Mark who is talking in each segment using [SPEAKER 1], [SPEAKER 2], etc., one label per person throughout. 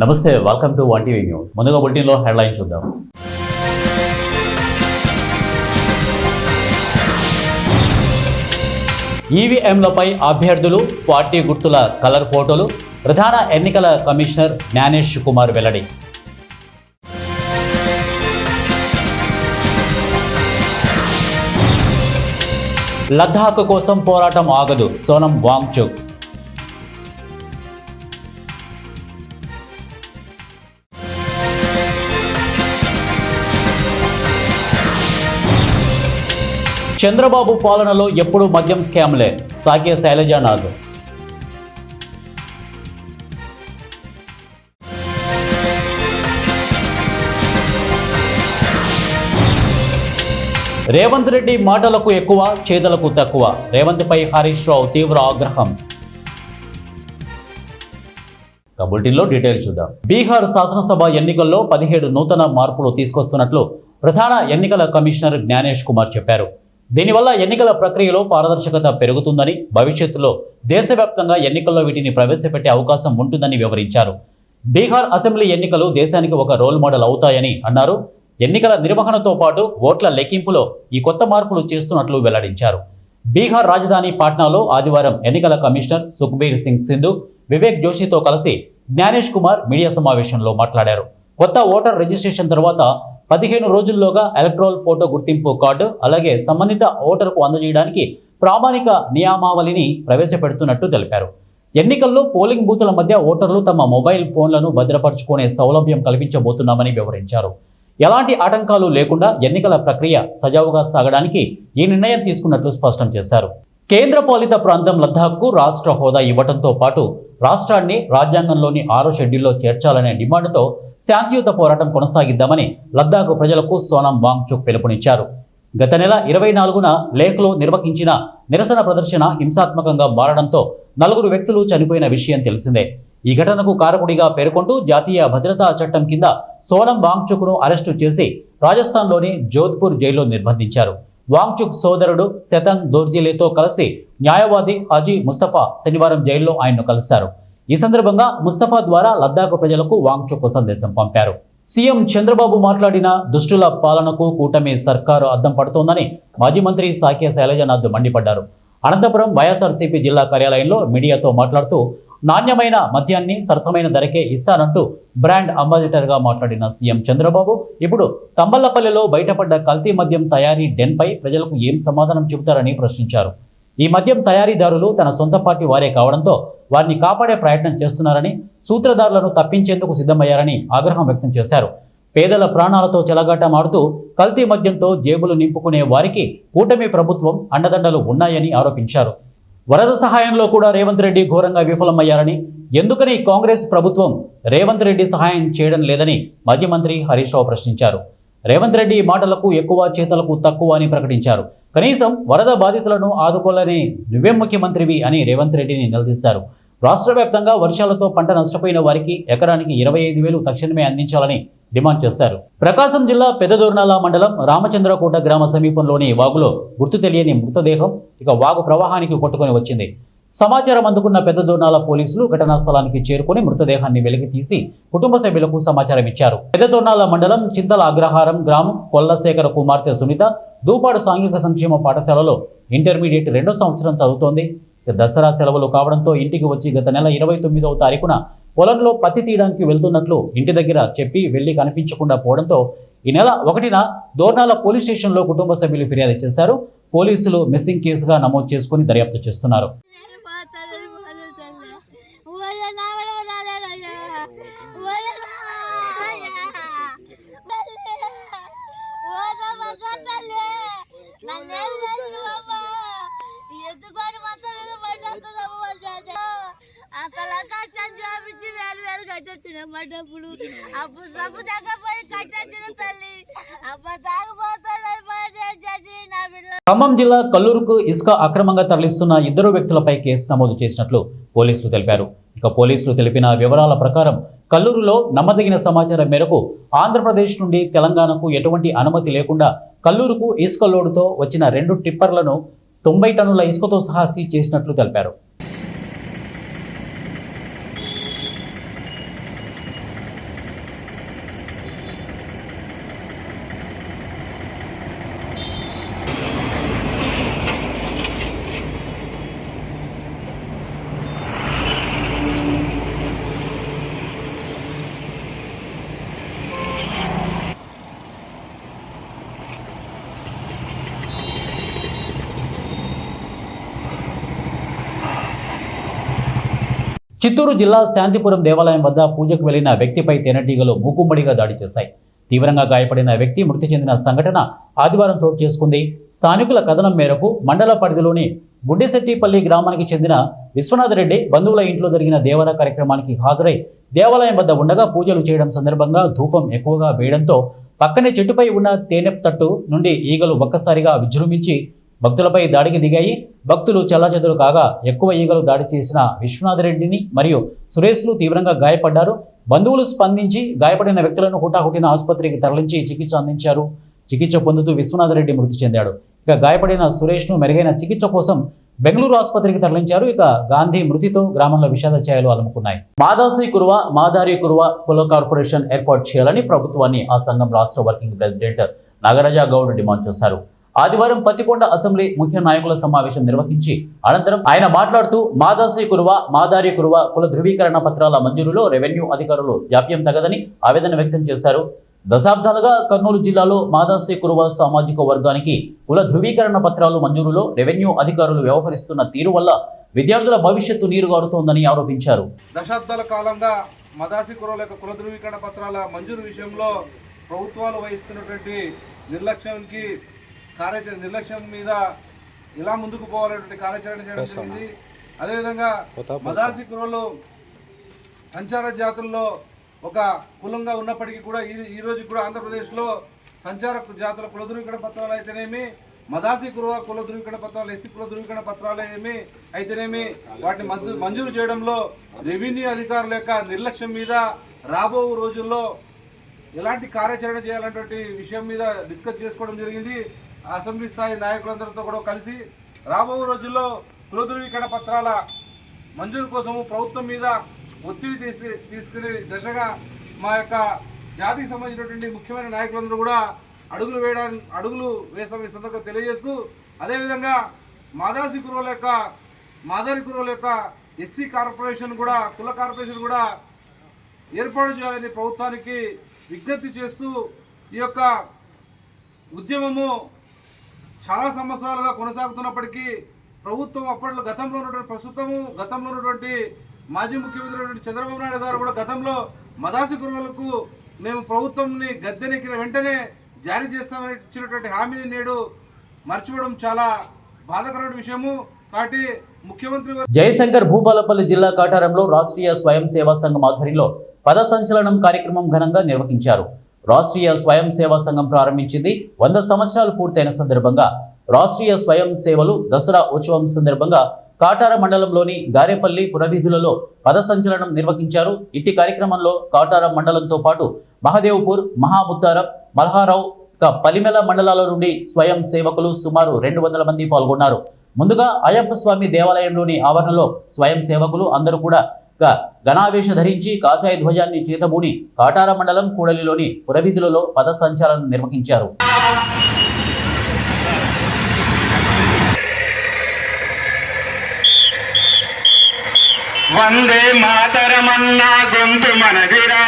[SPEAKER 1] నమస్తే, welcome to one TV news. ముందుగా బులెటిన్లో హెడ్లైన్ చూద్దాం. ఈవీఎంలపై అభ్యర్థులు పార్టీ గుర్తుల కలర్ ఫోటోలు ప్రధాన ఎన్నికల కమిషనర్ జ్ఞానేష్ కుమార్ వెల్లడి. లద్దాఖ్ కోసం పోరాటం ఆగదు, సోనం వాంగ్చుక్. చంద్రబాబు పాలనలో ఎప్పుడు మద్యం స్కామ్లే, సాగే శైలజానాథ్. రేవంత్ రెడ్డి మాటలకు ఎక్కువ, చేతలకు తక్కువ. రేవంత్పై హరీష్ రావు తీవ్ర ఆగ్రహం. బులెటిన్లో డీటెయిల్స్ చూద్దాం. బీహార్ శాసనసభ ఎన్నికల్లో 17 నూతన మార్పులు తీసుకొస్తున్నట్లు ప్రధాన ఎన్నికల కమిషనర్ జ్ఞానేష్ కుమార్ చెప్పారు. దీనివల్ల ఎన్నికల ప్రక్రియలో పారదర్శకత పెరుగుతుందని, భవిష్యత్తులో దేశవ్యాప్తంగా ఎన్నికల్లో వీటిని ప్రవేశపెట్టే అవకాశం ఉంటుందని వివరించారు. బీహార్ అసెంబ్లీ ఎన్నికలు దేశానికి ఒక రోల్ మోడల్ అవుతాయని అన్నారు. ఎన్నికల నిర్వహణతో పాటు ఓట్ల లెక్కింపులో ఈ కొత్త మార్పులు చేస్తున్నట్లు వెల్లడించారు. బీహార్ రాజధాని పాట్నాలో ఆదివారం ఎన్నికల కమిషనర్ సుఖ్బీర్ సింగ్ సింధు, వివేక్ జోషితో కలిసి జ్ఞానేష్ కుమార్ మీడియా సమావేశంలో మాట్లాడారు. కొత్త ఓటర్ రిజిస్ట్రేషన్ తర్వాత 15 రోజుల్లోగా ఎలక్ట్రల్ ఫోటో గుర్తింపు కార్డు, అలాగే సంబంధిత ఓటర్కు అందజేయడానికి ప్రామాణిక నియమావళిని ప్రవేశపెడుతున్నట్టు తెలిపారు. ఎన్నికల్లో పోలింగ్ బూతుల మధ్య ఓటర్లు తమ మొబైల్ ఫోన్లను భద్రపరుచుకునే సౌలభ్యం కల్పించబోతున్నామని వివరించారు. ఎలాంటి ఆటంకాలు లేకుండా ఎన్నికల ప్రక్రియ సజావుగా సాగడానికి ఈ నిర్ణయం తీసుకున్నట్లు స్పష్టం చేశారు. కేంద్ర పాలిత ప్రాంతం లద్దాఖ్కు రాష్ట్ర హోదా ఇవ్వడంతో పాటు రాష్ట్రాన్ని రాజ్యాంగంలోని 6వ షెడ్యూల్లో చేర్చాలనే డిమాండ్తో శాంతియుత పోరాటం కొనసాగిద్దామని లద్దాఖ్ ప్రజలకు సోనం వాంగ్చుక్ పిలుపునిచ్చారు. గత నెల 24న లేహ్లో నిర్వహించిన నిరసన ప్రదర్శన హింసాత్మకంగా మారడంతో 4 వ్యక్తులు చనిపోయిన విషయం తెలిసిందే. ఈ ఘటనకు కారకుడిగా పేర్కొంటూ జాతీయ భద్రతా చట్టం కింద సోనం వాంగ్చుక్ను అరెస్టు చేసి రాజస్థాన్లోని జోధ్పూర్ జైల్లో నిర్బంధించారు. వాంగ్చుక్ సోదరుడు శతంగ్ దోర్జిలేతో కలిసి న్యాయవాది హాజీ ముస్తఫా శనివారం జైల్లో ఆయన్ను కలిశారు. ఈ సందర్భంగా ముస్తఫా ద్వారా లద్దాఖ్ ప్రజలకు వాంగ్చుక్ సందేశం పంపారు. సీఎం చంద్రబాబు మాట్లాడిన దుష్టుల పాలనకు కూటమి సర్కారు అద్దం పడుతోందని మాజీ మంత్రి సాకే శైలజానాథ్ మండిపడ్డారు. అనంతపురం వైఎస్ఆర్సీపీ జిల్లా కార్యాలయంలో మీడియాతో మాట్లాడుతూ నాణ్యమైన మద్యాన్ని సరసమైన ధరకే ఇస్తానంటూ బ్రాండ్ అంబాసిడర్గా మాట్లాడిన సీఎం చంద్రబాబు ఇప్పుడు తంబళ్లపల్లిలో బయటపడ్డ కల్తీ మద్యం తయారీ డెన్పై ప్రజలకు ఏం సమాధానం చెబుతారని ప్రశ్నించారు. ఈ మద్యం తయారీదారులు తన సొంత పార్టీ వారే కావడంతో వారిని కాపాడే ప్రయత్నం చేస్తున్నారని, సూత్రధారులను తప్పించేందుకు సిద్ధమయ్యారని ఆగ్రహం వ్యక్తం చేశారు. పేదల ప్రాణాలతో చెలగాటమాడుతూ కల్తీ మద్యంతో జేబులు నింపుకునే వారికి కూటమి ప్రభుత్వం అండదండలు ఉన్నాయని ఆరోపించారు. వరద సహాయంలో కూడా రేవంత్ రెడ్డి ఘోరంగా విఫలమయ్యారని, ఎందుకని కాంగ్రెస్ ప్రభుత్వం రేవంత్ రెడ్డి సహాయం చేయడం లేదని మాజీ మంత్రి హరీష్ రావు ప్రశ్నించారు. రేవంత్ రెడ్డి మాటలకు ఎక్కువ, చేతలకు తక్కువ అని ప్రకటించారు. కనీసం వరద బాధితులను ఆదుకోలేని నువ్వేం ముఖ్యమంత్రివి అని రేవంత్ రెడ్డిని నిలదీశారు. రాష్ట్ర వ్యాప్తంగా వర్షాలతో పంట నష్టపోయిన వారికి ఎకరానికి 25,000 తక్షణమే అందించాలని డిమాండ్ చేశారు. ప్రకాశం జిల్లా పెద్దదోర్నాల మండలం రామచంద్రకోట గ్రామ సమీపంలోని వాగులో గుర్తు తెలియని మృతదేహం వాగు ప్రవాహానికి కొట్టుకొని వచ్చింది. సమాచారం అందుకున్న పెద్దదోర్నాల పోలీసులు ఘటనా స్థలానికి చేరుకుని మృతదేహాన్ని వెలికి తీసి కుటుంబ సభ్యులకు సమాచారం ఇచ్చారు. పెద్దదోర్నాల మండలం చింతల అగ్రహారం గ్రామం కొల్లశేఖర కుమార్తె సునీత దూపాడు సాంఘిక సంక్షేమ పాఠశాలలో ఇంటర్మీడియట్ 2వ సంవత్సరం చదువుతోంది. దసరా సెలవులు కావడంతో ఇంటికి వచ్చి గత నెల 29వ తారీఖున పొలంలో పత్తి తీయడానికి వెళ్తున్నట్లు ఇంటి దగ్గర చెప్పి వెళ్లి కనిపించకుండా పోవడంతో ఈ నెల 1న దోర్నాల పోలీస్ స్టేషన్లో కుటుంబ సభ్యులు ఫిర్యాదు చేశారు. పోలీసులు మిస్సింగ్ కేసుగా నమోదు చేసుకుని దర్యాప్తు చేస్తున్నారు. ఖమ్మం జిల్లా కల్లూరుకు ఇసుక అక్రమంగా తరలిస్తున్న 2 వ్యక్తులపై కేసు నమోదు చేసినట్లు పోలీసులు తెలిపారు. పోలీసులు తెలిపిన వివరాల ప్రకారం కల్లూరులో నమ్మదగిన సమాచారం మేరకు ఆంధ్రప్రదేశ్ నుండి తెలంగాణకు ఎటువంటి అనుమతి లేకుండా కల్లూరుకు ఇసుక లోడుతో వచ్చిన 2 టిప్పర్లను 90 టన్నుల ఇసుకతో సహా సీజ్ చేసినట్లు తెలిపారు. చిత్తూరు జిల్లా శాంతిపురం దేవాలయం వద్ద పూజకు వెళ్లిన వ్యక్తిపై తేనెటీగలు మూకుమ్మడిగా దాడి చేశాయి. తీవ్రంగా గాయపడిన వ్యక్తి మృతి చెందిన సంఘటన ఆదివారం చోటు చేసుకుంది. స్థానికుల కథనం మేరకు మండల పరిధిలోని గుడ్డెశెట్టిపల్లి గ్రామానికి చెందిన విశ్వనాథరెడ్డి బంధువుల ఇంట్లో జరిగిన దేవర కార్యక్రమానికి హాజరై దేవాలయం వద్ద ఉండగా పూజలు చేయడం సందర్భంగా ధూపం ఎక్కువగా వేయడంతో పక్కనే చెట్టుపై ఉన్న తేనె తట్టు నుండి ఈగలు ఒక్కసారిగా విజృంభించి భక్తులపై దాడికి దిగాయి. భక్తులు చెల్లాచెదురు కాగా ఎక్కువ ఈగలు దాడి చేసిన విశ్వనాథరెడ్డిని మరియు సురేష్లు తీవ్రంగా గాయపడ్డారు. బంధువులు స్పందించి గాయపడిన వ్యక్తులను హుటాహుటిన ఆసుపత్రికి తరలించి చికిత్స అందించారు. చికిత్స పొందుతూ విశ్వనాథరెడ్డి మృతి చెందాడు. ఇక గాయపడిన సురేష్ను మెరుగైన చికిత్స కోసం బెంగళూరు ఆసుపత్రికి తరలించారు. ఇక గాంధీ మృతితో గ్రామంలో విషాద ఛాయలు అలుముకున్నాయి. మాదాసి కురువ మాదారి కురువ కుల కార్పొరేషన్ ఏర్పాటు చేయాలని ప్రభుత్వాన్ని ఆ సంఘం రాష్ట్ర working president Nagaraja Goud demand చేశారు. ఆదివారం పత్తికొండ అసెంబ్లీ ముఖ్య నాయకుల సమావేశం నిర్వహించి అనంతరం ఆయన మాట్లాడుతూ మాదాసి కురువ మాదారి కురువ కుల ధృవీకరణ పత్రాల మంజూరులో రెవెన్యూ అధికారులు జాప్యం తగదని ఆవేదన వ్యక్తం చేశారు. దశాబ్దాలుగా కర్నూలు జిల్లాలో మాదాసి కురువ సామాజిక వర్గానికి కుల ధృవీకరణ పత్రాలు మంజూరులో రెవెన్యూ అధికారులు వ్యవహరిస్తున్న తీరు వల్ల విద్యార్థుల భవిష్యత్తు నీరుగారుతోందని ఆరోపించారు.
[SPEAKER 2] దశాబ్దాల కాలంగా మాదాసి కురువ లేక కుల ధృవీకరణ పత్రాల మంజూరు విషయంలో ప్రభుత్వాలు వహిస్తున్నటువంటి నిర్లక్ష్యం మీద ఎలా ముందుకు పోవాలనేటువంటి కార్యాచరణ చేయడం జరిగింది. అదేవిధంగా మాదాసి కురువలు సంచార జాతుల్లో ఒక కులంగా ఉన్నప్పటికీ కూడా ఈ రోజు కూడా ఆంధ్రప్రదేశ్లో సంచార జాతుల కుల ధృవీకరణ పత్రాలు అయితేనేమి, మాదాసి కురువ కుల ధృవీకరణ పత్రాలు, ఎస్సీ కుల ధృవీకరణ పత్రాలు అయితేనేమి వాటిని మంజూరు చేయడంలో రెవెన్యూ అధికారుల యొక్క నిర్లక్ష్యం మీద రాబో రోజుల్లో ఎలాంటి కార్యాచరణ చేయాలనేటువంటి విషయం మీద డిస్కస్ చేసుకోవడం జరిగింది. అసెంబ్లీ స్థాయి నాయకులందరితో కూడా కలిసి రాబో రోజుల్లో కుల ధృవీకరణ పత్రాల మంజూరు కోసము ప్రభుత్వం మీద ఒత్తిడి తీసుకునే దశగా మా యొక్క జాతికి సంబంధించినటువంటి ముఖ్యమైన నాయకులందరూ కూడా అడుగులు వేసామని సందర్భంగా తెలియజేస్తూ, అదేవిధంగా మాదారి కురువుల యొక్క ఎస్సీ కార్పొరేషన్ కూడా కుల కార్పొరేషన్ కూడా ఏర్పాటు చేయాలని ప్రభుత్వానికి విజ్ఞప్తి చేస్తూ ఈ యొక్క ఉద్యమము చాలా సంవత్సరాలుగా కొనసాగుతున్నప్పటికీ ప్రభుత్వం అప్పట్లో గతంలో ఉన్నటువంటి మాజీ ముఖ్యమంత్రి చంద్రబాబు నాయుడు గారు కూడా గతంలో మాదాసి కురువులకు మేము ప్రభుత్వంని గద్దెనెక్కిన వెంటనే జారీ చేస్తామని ఇచ్చినటువంటి హామీని నేడు మర్చిపోవడం చాలా బాధాకరమైన విషయము. కాబట్టి ముఖ్యమంత్రి
[SPEAKER 1] జయశంకర్ భూపాలపల్లి జిల్లా కాటారంలో రాష్ట్రీయ స్వయం సేవా సంఘం ఆధ్వర్యంలో పద సంచలనం కార్యక్రమం ఘనంగా నిర్వహించారు. రాష్ట్రీయ స్వయం సేవా సంఘం ప్రారంభించింది 100 సంవత్సరాలు పూర్తయిన సందర్భంగా రాష్ట్రీయ స్వయం సేవలు దసరా ఉత్సవం సందర్భంగా కాటార మండలంలోని గారేపల్లి పురవీధులలో పద సంచలనం నిర్వహించారు. ఇట్టి కార్యక్రమంలో కాటార మండలంతో పాటు మహదేవ్పూర్, మహాముత్తారం, మల్హారావు, పలిమెల మండలాల నుండి స్వయం సేవకులు సుమారు 200 మంది పాల్గొన్నారు. ముందుగా అయ్యప్ప స్వామి దేవాలయంలోని ఆవరణలో స్వయం సేవకులు అందరూ కూడా గణావేశ ధరించి కాషాయ ధ్వజాన్ని చేతబూని కాటార మండలం కూడలిలోని పురవీధులలో పద సంచలనం నిర్వహించారు.
[SPEAKER 3] వందే మాతరమన్నా గొంతు మనదిరా,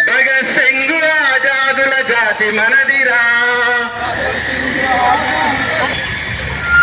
[SPEAKER 3] భగత్ సింగ్ ఆజాదుల జాతి మనదిరా,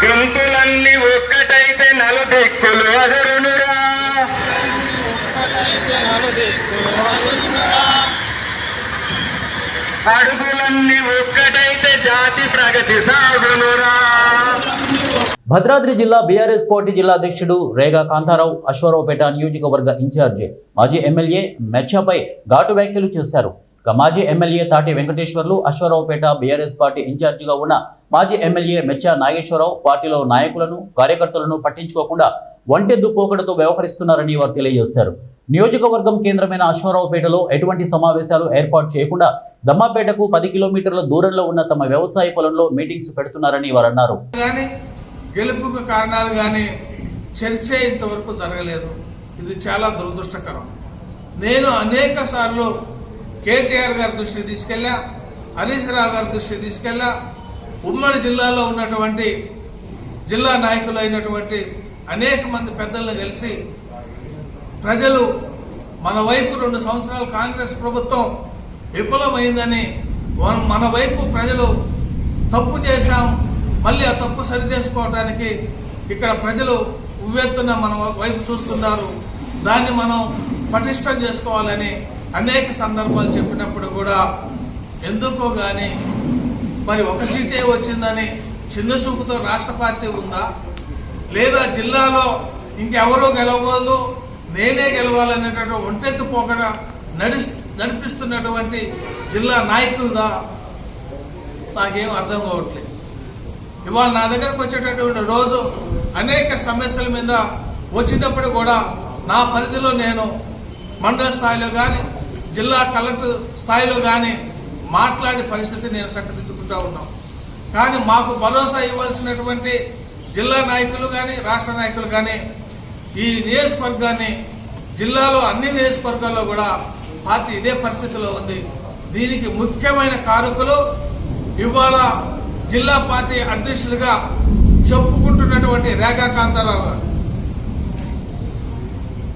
[SPEAKER 3] గొంతులన్నీ ఒక్కటైతే నలుదిక్కులు అదరునురా, అడుగులన్నీ ఒక్కటైతే జాతి ప్రగతి సాగునురా.
[SPEAKER 1] భద్రాద్రి జిల్లా బీఆర్ఎస్ పార్టీ జిల్లా అధ్యక్షుడు రేగా కాంతారావు అశ్వారావుపేట నియోజకవర్గ ఇన్ఛార్జి మాజీ ఎమ్మెల్యే మెచ్చాపై ఘాటు వ్యాఖ్యలు చేశారు. మాజీ ఎమ్మెల్యే తాటి వెంకటేశ్వర్లు అశ్వారావుపేట బీఆర్ఎస్ పార్టీ ఇన్ఛార్జిగా ఉన్న మాజీ ఎమ్మెల్యే మెచ్చా నాగేశ్వరరావు పార్టీలో నాయకులను కార్యకర్తలను పట్టించుకోకుండా ఒంటెద్దు పోకడతో వ్యవహరిస్తున్నారని వారు తెలియజేశారు. నియోజకవర్గం కేంద్రమైన అశ్వారావుపేటలో ఎటువంటి సమావేశాలు ఏర్పాటు చేయకుండా దమ్మాపేటకు 10 కిలోమీటర్ల దూరంలో ఉన్న తమ వ్యవసాయ పొలంలో మీటింగ్స్ పెడుతున్నారని వారు అన్నారు.
[SPEAKER 4] గెలుపుకు కారణాలు కానీ చర్చ ఇంతవరకు జరగలేదు. ఇది చాలా దురదృష్టకరం. నేను అనేక సార్లు కేటీఆర్ గారి దృష్టికి తీసుకెళ్లా, హరీష్ రావు గారి దృష్టికి తీసుకెళ్లా, ఉమ్మడి జిల్లాలో ఉన్నటువంటి జిల్లా నాయకులు అయినటువంటి అనేక మంది పెద్దలను కలిసి ప్రజలు మన వైపు 2 సంవత్సరాలు కాంగ్రెస్ ప్రభుత్వం విఫలమైందని, మన వైపు ప్రజలు తప్పు చేశాం, మళ్ళీ ఆ తప్పు సరి చేసుకోవడానికి ఇక్కడ ప్రజలు ఉవ్వెత్తున మన వైపు చూస్తున్నారు. దాన్ని మనం పటిష్టం చేసుకోవాలని అనేక సందర్భాలు చెప్పినప్పుడు కూడా ఎందుకో కానీ మరి ఒక సీటే వచ్చిందని చిన్న చూపుతో రాష్ట్ర పార్టీ ఉందా, లేదా జిల్లాలో ఇంకెవరో గెలవకూడదు నేనే గెలవాలనేటటువంటి ఒంటెత్తు పోకడ నడిపిస్తున్నటువంటి జిల్లా నాయకులదా నాకేం అర్థం కావట్లేదు. ఇవాళ నా దగ్గరకు వచ్చేటటువంటి రోజు అనేక సమస్యల మీద వచ్చినప్పుడు కూడా నా పరిధిలో నేను మండల స్థాయిలో కానీ జిల్లా కలెక్టర్ స్థాయిలో కానీ మాట్లాడే పరిస్థితి నేను చక్కదిద్దుకుంటూ ఉన్నాం. కానీ మాకు భరోసా ఇవ్వాల్సినటువంటి జిల్లా నాయకులు కానీ రాష్ట్ర నాయకులు కానీ ఈ నియోజకవర్గాన్ని జిల్లాలో అన్ని నియోజకవర్గాల్లో కూడా పార్టీ ఇదే పరిస్థితిలో ఉంది. దీనికి ముఖ్యమైన కారకులు ఇవాళ జిల్లా పార్టీ అధ్యక్షులుగా చెప్పుకుంటున్నటువంటి రేఖా కాంతారావు గారు,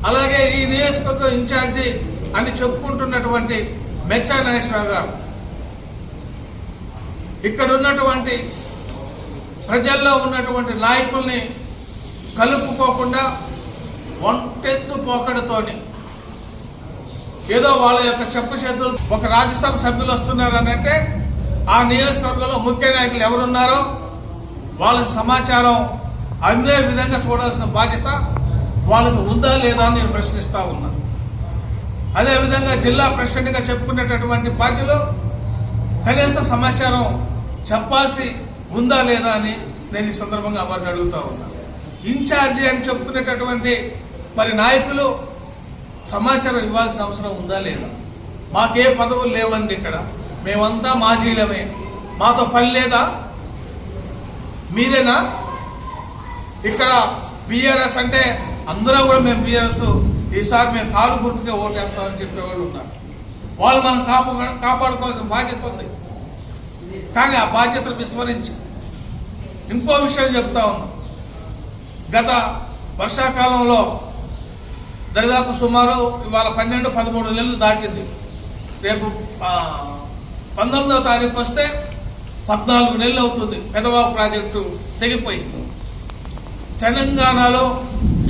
[SPEAKER 4] అలాగే ఈ నియోజకవర్గం ఇన్ఛార్జి అని చెప్పుకుంటున్నటువంటి మెచ్చా నాగేశ్వరరావు గారు, ఇక్కడ ఉన్నటువంటి ప్రజల్లో ఉన్నటువంటి నాయకుల్ని కలుపుకోకుండా ఒంటెత్తు పోకడతోని ఏదో వాళ్ళ యొక్క చెప్పు చేతులు ఒక రాజ్యసభ సభ్యులు వస్తున్నారనంటే ఆ నియోజకవర్గంలో ముఖ్య నాయకులు ఎవరున్నారో వాళ్ళకి సమాచారం అందే విధంగా చూడాల్సిన బాధ్యత వాళ్ళకు ఉందా లేదా అని నేను ప్రశ్నిస్తా ఉన్నాను. అదేవిధంగా జిల్లా ప్రెసిడెంట్గా చెప్పుకునేటటువంటి బాధ్యులు కనీస సమాచారం చెప్పాల్సి ఉందా లేదా అని నేను ఈ సందర్భంగా వారిని అడుగుతా ఉన్నాను. ఇన్ఛార్జి అని చెప్పుకునేటటువంటి మరి నాయకులు సమాచారం ఇవ్వాల్సిన అవసరం ఉందా లేదా? మాకే పదవులు లేవండి, ఇక్కడ మేమంతా మాజీలమే, మాతో పని లేదా? మీరేనా? ఇక్కడ బీఆర్ఎస్ అంటే అందరూ కూడా మేము బీఆర్ఎస్ ఈసారి మేము కారు గుర్తుగా ఓటేస్తామని చెప్పేవాళ్ళు ఉన్నారు. వాళ్ళు మనం కాపాడుకోవాల్సిన బాధ్యత ఉంది. కానీ ఆ బాధ్యతను విస్మరించి ఇంకో విషయం చెప్తా ఉన్నాం. గత వర్షాకాలంలో దాదాపు సుమారు ఇవాళ 12-13 నెలలు దాటింది. రేపు 19వ తారీఖు వస్తే 14 నెలలు అవుతుంది పెదవాగు ప్రాజెక్టు తెగిపోయింది. తెలంగాణలో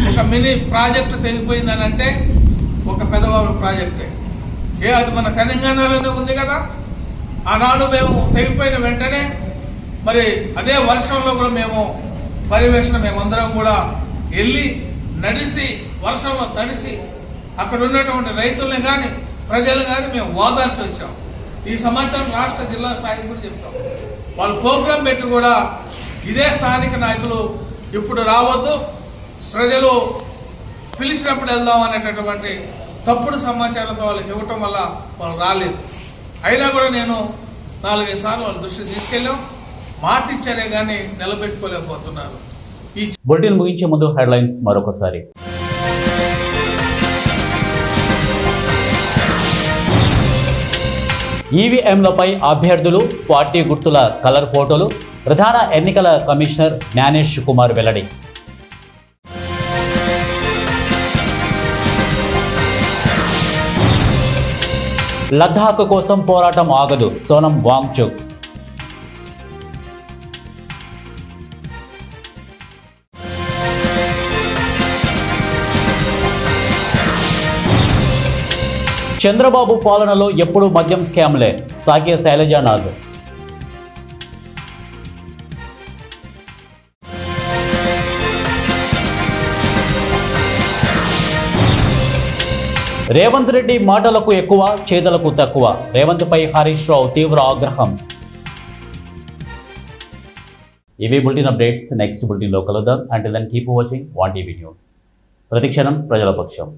[SPEAKER 4] ఒక మినీ ప్రాజెక్టు తెగిపోయిందని అంటే ఒక పెదవాగు ప్రాజెక్టే. అది మన తెలంగాణలోనే ఉంది కదా. ఆనాడు మేము తెగిపోయిన వెంటనే మరి అదే వర్షంలో కూడా మేము పర్యవేక్షణ మేమందరం కూడా వెళ్ళి నడిసి వర్షంలో తడిసి అక్కడ ఉన్నటువంటి రైతుల్ని కానీ ప్రజలు కానీ మేము ఓదార్చి వచ్చాం. ఈ సమాచారం రాష్ట్ర జిల్లా స్థాయికి కూడా చెప్తాం. వాళ్ళు ప్రోగ్రాం పెట్టి కూడా ఇదే స్థానిక నాయకులు ఇప్పుడు రావద్దు, ప్రజలు పిలిచినప్పుడు వెళ్దాం అనేటటువంటి తప్పుడు సమాచారంతో వాళ్ళకి ఇవ్వటం వల్ల వాళ్ళు రాలేదు. అయినా కూడా నేను 4-5 సార్లు వాళ్ళ దృష్టికి తీసుకెళ్ళాం. మాట ఇచ్చారే కానీ నిలబెట్టుకోలేకపోతున్నారు. ఈ
[SPEAKER 1] బులెటిన్ ముగించే ముందు హెడ్లైన్స్ మరొకసారి. ఈవీఎంలపై అభ్యర్థులు పార్టీ గుర్తుల కలర్ ఫోటోలు ప్రధాన ఎన్నికల కమిషనర్ జ్ఞానేష్ కుమార్ వెల్లడి. లద్దాఖ్ కోసం పోరాటం ఆగదు, సోనం వాంగ్చుక్. చంద్రబాబు పాలనలో ఎప్పుడు మద్యం స్కామ్లే, సాకే శైలజానాథ్. రేవంత్ రెడ్డి మాటలకు ఎక్కువ, చేతలకు తక్కువ. రేవంత్పై హరీష్ రావు తీవ్ర ఆగ్రహం. ఇవి బులెటిన్ అప్డేట్స్. నెక్స్ట్ బులెటిన్లో కలుద్దాం. Until then keep watching 1 TV news. ప్రతిక్షణం ప్రజల పక్షం.